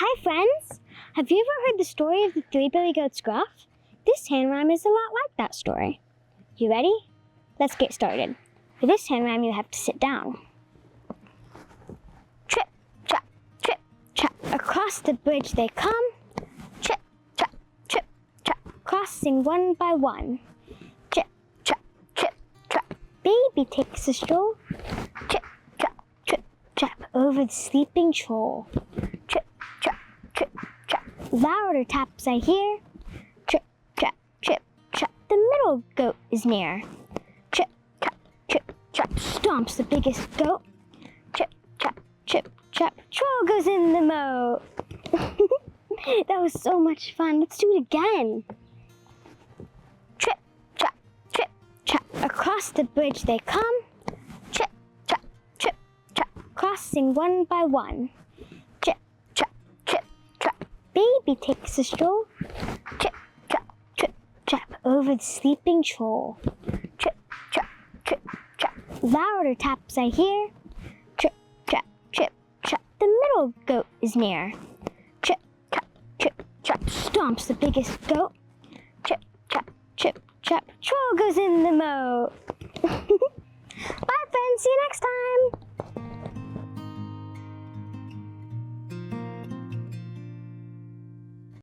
Hi friends! Have you ever heard the story of the Three Billy Goats Gruff? This hand rhyme is a lot like that story. You ready? Let's get started. For this hand rhyme you have to sit down. Trip, trap, across the bridge they come. Trip, trap, crossing one by one. Trip, trap, baby takes a stroll. Trip, trap, over the sleeping troll. Trip, trap, louder taps I hear. Trip, trap, the middle goat is near. Trip, trap, stomps the biggest goat. Trip, trap, troll goes in the moat. That was so much fun. Let's do it again. Trip, trap, across the bridge they come. Trip, trap, crossing one by one. Trip, trap, baby takes a stroll. Trip, trap, over the sleeping troll. Trip, trap, louder taps I hear. Trip, trap, the middle goat is near. Trip, trap, stomps the biggest goat. Trip, trap, troll goes in the moat. Bye friends, see you next time.